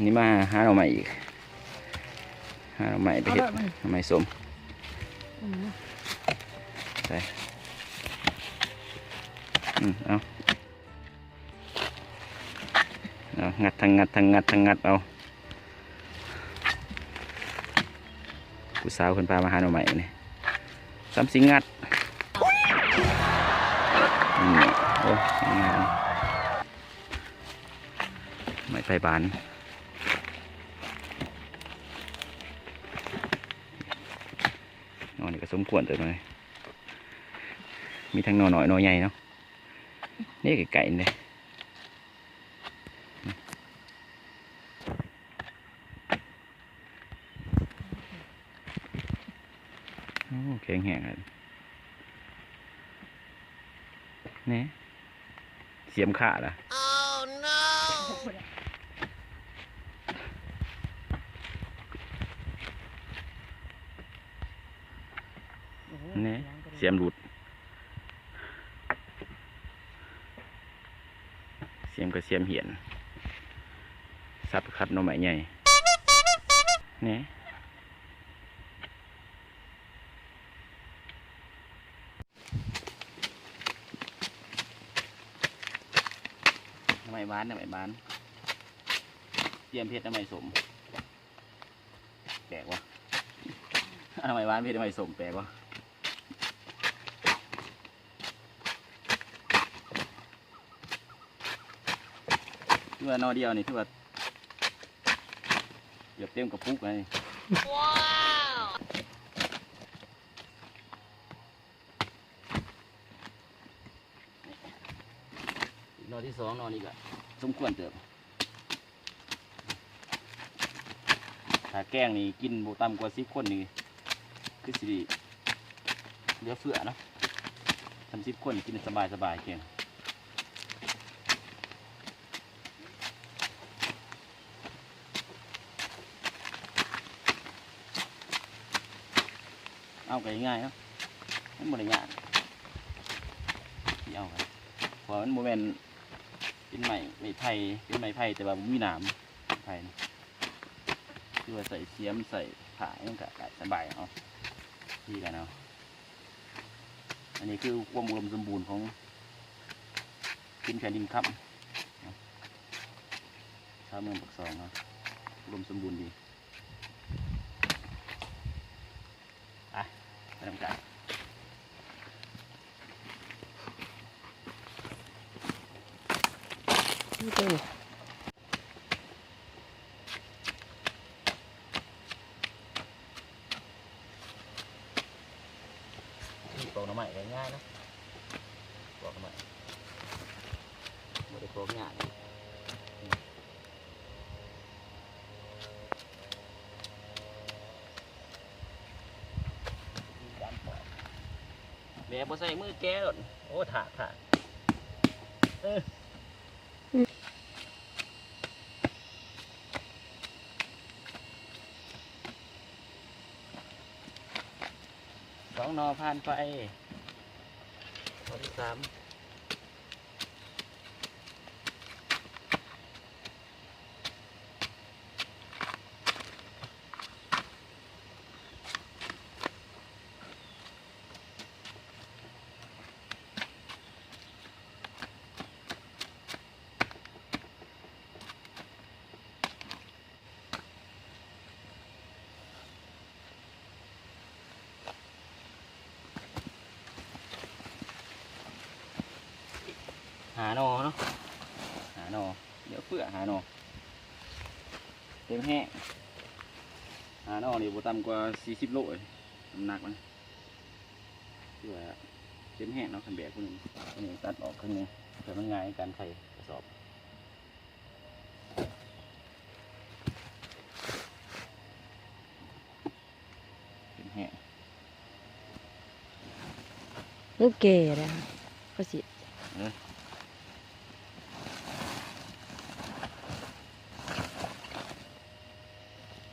นี่มาหาเราใหม่อีกหาเราใหม่ไปเห็ดทำไมสมไปเอางัดทางงัดเอาผู้สาวคนพามาหาเราใหม่เนี่ยซ้ำสิงัดโอ้งานไม่ไปบานนอนนี่ก็สมควรเลยมั้ยมีทั้งนอนหน่อยนอนใหญ่เนาะนี่ไก่เนี่ยแข็งแห้งเลยนี่เสียมขาดอ่ะนี่เสียมหลุดเสียมกับเสียมเหียนซับคัดหน่อไม้ใหญ่นี่หน่อไม้บ้านเตรียมเพชรหน่อไม้สมแปลกวะหน่อไม้บ้านเพชรหน่อไม้สมแปลกวะที่ว่านอเดียวนี่ที่ว่าเกือบเต็มกระปุกเลยว้าวนอที่สองนอนี้ก็สมควรเติบถ้าแกงนี่กินโบต่ำกว่า10 คนนี่คือสิเหลือเฟือเนาะ10 คนกินสบายแกงเอากันง่ายเนาะมันบริงานเอากันเพราะมันโมเมนต์เป็นไม้ไผ่เป็นไม้ไผ่แต่ว่ามีหนามไผ่คือว่าใส่เสียมใส่ผ่ามันก็สบายเอาดีกันเอาอันนี้คือความอุดมสมบูรณ์ของดินแผ่นดินครับชาวเมืองปักซองเนาะอุดมสมบูรณ์ดีไปทำการนี่เป็นปอกหน่อไม้ง่ายนะปอกหน่อไม้ไม่ได้ปอกง่ายแม่บ่ใส่มือแก้หรอกโอ้ถากสองนอผ่านไปนอที่3หาหนอเนาะหาหนอเดี๋ยวเพื่อหาหนอเต็มแห้งหาหนอนี่บ่ต่ำกว่า40 โลเลยน้ำหนักมันเพื่อเต็มแห้งเนาะคันแบบคนนึงตัดออกครึ่งนึงเพื่อมันง่ายในการไขกระสอบเต็มแห้งลูกเกดอะเขาสิ